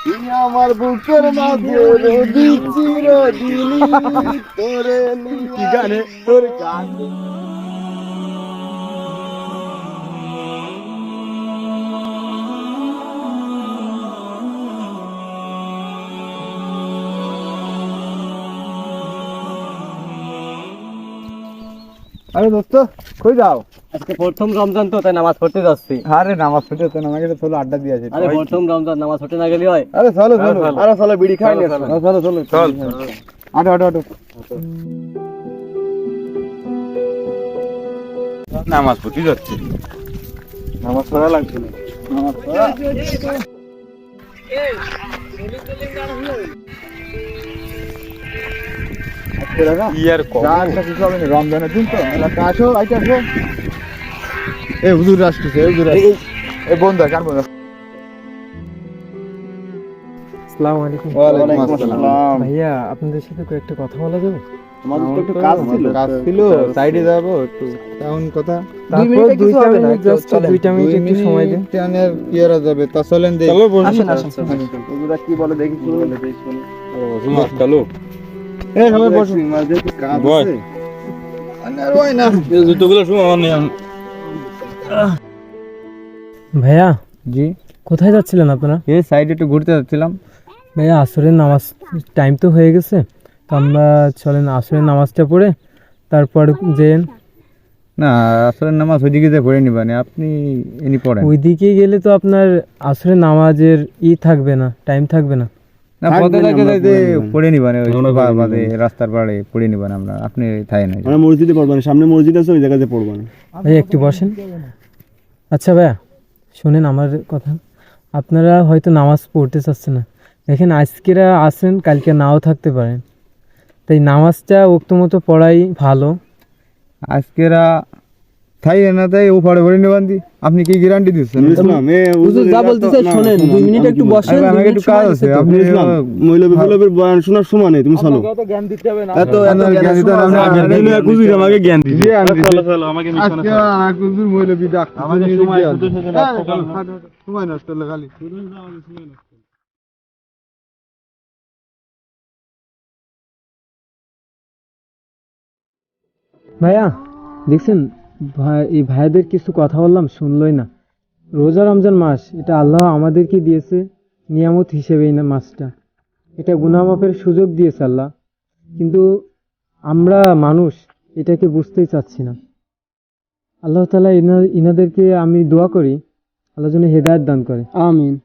তুই আমার বুকের মাঝে রবি চিরদিনই তোরে কি গানে তোর গান আরে দোস্ত কই যাও? আজকে প্রথম রমজান তো তাই নামাজ পড়তে যাচ্ছি। আরে নামাজ পড়তে তো নামাজে তো চলো আড্ডা দিয়ে আসি। আরে প্রথম রমজান নামাজ পড়তে না গেলে হয়? আরে চলো চলো আরে চলো বিড়ি খাই না চলো চলো চল আটো আটো আটো নামাজ পড়তে যাচ্ছি। নামাজ পড়া লাগছে না। নামাজ পড়া রমজানের দিন তো আসো আইতে আসো। এ হুজুর আসতেছে এ বন্ধু কার বন্ধু? আসসালামু আলাইকুম। ওয়ালাইকুম আসসালাম। ভাইয়া আপনাদের সাথে কয়েকটা কথা বলা যাবে? আমাদের তো একটু কাজ ছিল সাইডে যাব একটু তেমন কথা। তারপর 2 মিনিট জাস্ট 2 মিনিট একটু সময় দিন। টেনের কিরা যাবে তা চলেন দেই। চলো বসুন। আসেন। হুজুরা কি বলে দেখি শুনুন। ও চলো এ সবাই বসুন। মাঝে কি কাজ আছে? আরে ওই না এই জুতোগুলো শুনো আমার নেই। ভাইয়া জি কোথায় যাচ্ছিলেন আপনারা? এই সাইডে একটু ঘুরতে যাচ্ছিলাম। ভাইয়া আসরের নামাজ টাইম তো হয়ে গেছে, তো আমরা চলেন আসরের নামাজটা পড়ে তারপর যে না আসরের নামাজ ওইদিকে যে পড়ে নিবেন আপনি এনি পড়েন। ওইদিকে গেলে তো আপনার আসরের নামাজের থাকবে না, টাইম থাকবে না। না পথে থেকে যে পড়ে নিবেন ওই বাদে রাস্তার পাড়ে পড়ে নিবেন আমরা আপনি থাই না। আমরা মসজিদে পড়বো না, সামনে মসজিদ আছে ওই জায়গাতে পড়বো না। ভাইয়া একটু বসেন। আচ্ছা ভাইয়া শোনেন আমার কথা, আপনারা হয়তো নামাজ পড়তে চাচ্ছেন না, দেখেন আজকেরা আসেন কালকে নাও থাকতে পারেন, তাই নামাজটা ওক্ত মতো পড়াই ভালো। আজকেরা থাই না তাই ও পড়ে পড়ে নিবেন দি আপনি কি গ্যারান্টি দিচ্ছেন? হুজুর যা বলতেছে শোনেন, 2 মিনিট একটু বসেন। আমাকে একটু কাজ আছে। আপনি মৌলবীর বয়ান শোনার সময় নেই, তুমি চলো। এত জ্ঞান দিতে না হুজুর আমাকে জ্ঞান দিছে। চলো আমাকে মিশনে আজকে হুজুর মৌলবী ডাক আমাকে সময় নষ্ট হলো খালি। ভাইয়া দেখছেন এই ভাইদের কিছু কথা বললাম শুনলই না। রোজা রমজান মাস, এটা আল্লাহ আমাদেরকে দিয়েছে নিয়ামত হিসেবে। এই না মাসটা, এটা গুনাহ মাফের সুযোগ দিয়েছে আল্লাহ, কিন্তু আমরা মানুষ এটাকে বুঝতেই চাচ্ছি না। আল্লাহ তাআলা ইনাদেরকে আমি দোয়া করি আল্লাহ যেন হেদায়েত দান করে। আমিন।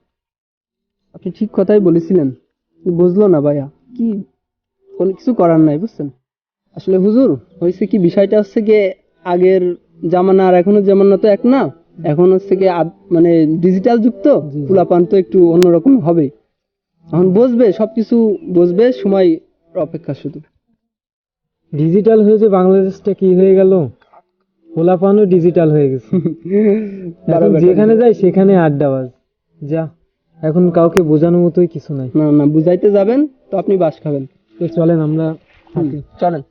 আপনি ঠিক কথাই বলেছিলেন, বুঝলো না ভাইয়া, কি কোনো কিছু করার নাই, বুঝছেন? আসলে হুজুর হয়েছে কি, বিষয়টা হচ্ছে গিয়ে আগের জামানা আর এখনের জামানা তো এক না। এখন হচ্ছে গিয়ে মানে ডিজিটাল যুগ তো, পোলাপান তো একটু অন্যরকম হবে। এখন বুঝবে, সবকিছু বুঝবে, সময় অপেক্ষা শুধু। ডিজিটাল হয়ে যে বাংলাদেশটা কি হয়ে গেল, পোলাপানও ডিজিটাল হয়ে গেছে। এখন যেখানে যায় সেখানে আড্ডাবাজ। যা এখন কাউকে বোঝানোর মতোই কিছু নাই। না না, বুঝাইতে যাবেন তো আপনি বাস খাবেন। তো চলেন আমরা থাকি। চলেন।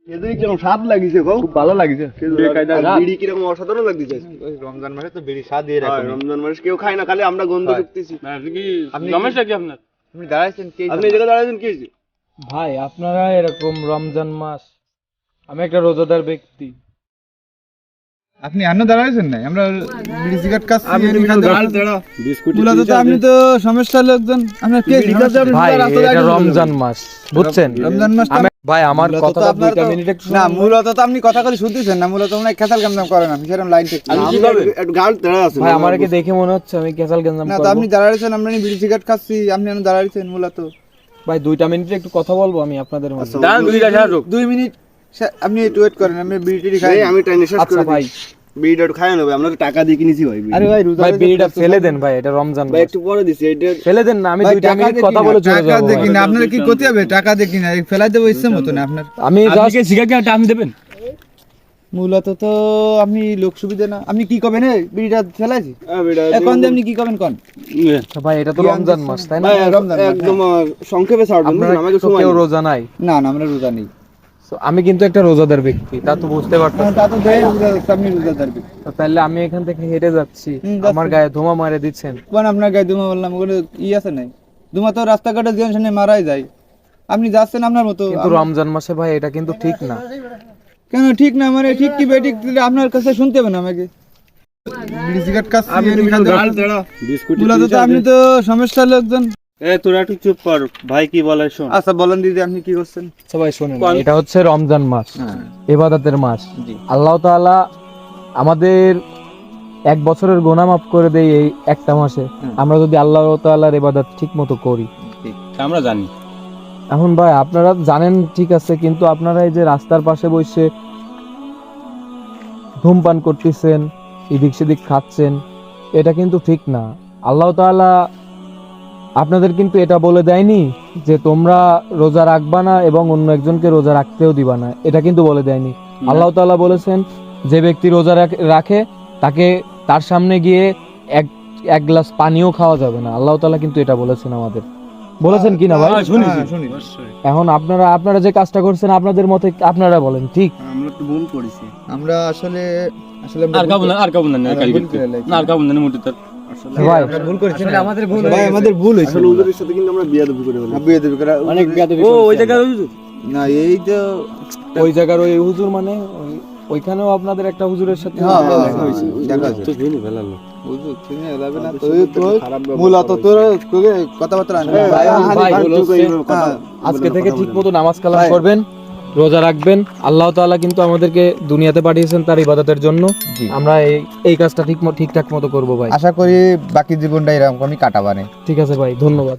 খেজুরি কিরকম স্বাদ লাগিছে গো? খুব ভালো লাগছে। বিড়ি কিরকম অসাধারণ লাগছে। রমজান মাসে তো বিড়ি স্বাদ দিয়ে রাখেন। রমজান মাস কেউ খায় না, খালি আমরা গন্ধ ঢুকতেছি। সমস্যা কি আপনার? আপনি দাঁড়াইছেন কি? আপনি এই জায়গায় দাঁড়াইছেন কি হয়েছে? ভাই আপনারা এরকম রমজান মাস, আমি একটা রোজাদার ব্যক্তি, আপনি আন্ন দাঁড়াইছেন না? আমরা বিড়ি সিগারেট খাচ্ছি। আপনি তো সমস্যার লোকজন। আপনার কে ভাই এটা রমজান মাস, বুঝছেন? রমজান মাস ভাই আমার কথা 2 মিনিট একটু না, মূলত তো আপনি কথা কলি শুনতেছেন না, মূলত মনে খেসাল কামদাম করেন আপনি সেরকম লাইন ঠিক একটু গাল তেড়া আছে। ভাই আমারকে দেখে মনে হচ্ছে আমি কেসাল গঞ্জাম না, তো করব। আপনি দাঁড়াইছেন, আমরা বিড়ি সিগারেট খাচ্ছি, আপনি আন্ন দাঁড়াইছেন মূলত। ভাই 2 মিনিট একটু কথা বলবো আমি আপনাদের মধ্যে। 2 মিনিট আপনি একটু ওয়েট করেন, আমি বিড়ি টিড়ি খাই। আমি টাইম শেষ আচ্ছা করে ভাই, বিড়িটা একটু খায় নেবে, আমরা তো টাকা দিয়ে কিনেছি ভাই। আরে ভাই রোজা ভাই বিড়িটা ফেলে দেন ভাই, এটা রমজান ভাই মাস। একটু পরে দিছি এটা। ফেলে দেন না, আমি 2 মিনিট কথা বলে চলে টাকা যাব। দেখি না, আপনার কি করতে হবে? টাকা দেখি না, ফেলাই দেবো ইচ্ছে মতো না আপনার। আমি জাস্ট টাইম দেবেন। মূলত তো আপনি লোক সুবিধা না, আপনি কি করবেন? বিড়িটা ফেলাইছি বিড়া এখন যে আপনি কি করবেন কোন? ভাই এটা তো রমজান মাস তাই না? ভাই একদম সংক্ষেপে ছাড়বেন, আপনারা আমাকে তো সময় কেউ দিন। রোজা নাই? না না আমরা রোজা নেই। So, আমি কিন্তু একটা রোজাদার ব্যক্তি, তা তো বুঝতে পারতাম। তা তো দেয় আপনি রোজাদার ব্যক্তি। তাহলে আমি এখান থেকে হেঁটে যাচ্ছি, যাচ্ছেন। আমার গায়ে ধোঁয়া মারে দিচ্ছেন। কোন আপনার গায়ে দুমা বললাম ওগুলো আছে নাই? দুমা তো রাস্তাঘাটে জীবন সামনে মারাই যায়, আপনি যাচ্ছেন আপনার মতো। কিন্তু রমজান মাসে ভাই এটা কিন্তু ঠিক না। কেন ঠিক না? মানে ঠিক কি বেঠিক আপনার কাছে শুনতে হবে না আমাকে। মূলত তো আপনি তো সমস্যার লোকজন। তোরা একটু চুপ কর, ভাই কি বলে শোন। আচ্ছা বলেন দিদি, আপনি কি করছেন? সবাই শোনেন, এটা হচ্ছে রমজান মাস, ইবাদতের মাস। আল্লাহ তাআলা আমাদের এক বছরের গুনাহ মাফ করে দেয় এই একটা মাসে, আমরা যদি আল্লাহ তাআলার ইবাদত ঠিক মতো করি। আমরা জানি। এখন ভাই আপনারা জানেন ঠিক আছে, কিন্তু আপনারা এই যে রাস্তার পাশে বসে ধূমপান করতেছেন, এদিক সেদিক খাচ্ছেন, এটা কিন্তু ঠিক না। আল্লাহ তাআলা আপনাদের কিন্তু এটা বলে দেয়নি যে তোমরা রোজা রাখবা না এবং অন্য একজনকে রোজা রাখতেও দিবা না, এটা কিন্তু বলে দেয়নি। আল্লাহ তাআলা বলেছেন যে ব্যক্তি রোজা রাখে তাকে তার সামনে গিয়ে এক গ্লাস পানিও খাওয়া যাবে না। আল্লাহ তাআলা কিন্তু এটা বলেছেন আমাদের, বলেছেন কিনা ভাই? এখন আপনারা যে কাজটা করছেন আপনাদের মতে আপনারা বলেন ঠিক? আমরা তো ভুল করেছি। আমরা আসলে আর কাবুল না, আর কাবুল না, আর কালকে না, আর কাবুল না মুটি তো ভাই ভুল করেছি। আসলে আমাদের ভুল ভাই আমাদের ভুল হয়েছে। আসলে ওদের সাথে কিন্তু আমরা বিয়াদবি করে ফেলেছি। বিয়ে করা অনেক বেয়াদবি। ও ওই জায়গায় না, এই তো ওই জায়গার ওই হুজুর মানে ওইখানেও আপনাদের একটা হুজুরের সাথে দেখা যায়। বুঝছো তুমি এলাবে না তো মূলত তোর কথাবার্তা আনবে। ভাই আজকে থেকে ঠিক মতো নামাজ কালাম করবেন, রোজা রাখবেন। আল্লাহ তাআলা কিন্তু আমাদেরকে দুনিয়াতে পাঠিয়েছেন তার ইবাদতের জন্য। আমরা এই কাজটা ঠিকঠাক মতো করবো ভাই। আশা করি বাকি জীবনটা এরকমই কাটাবানে। ঠিক আছে ভাই, ধন্যবাদ।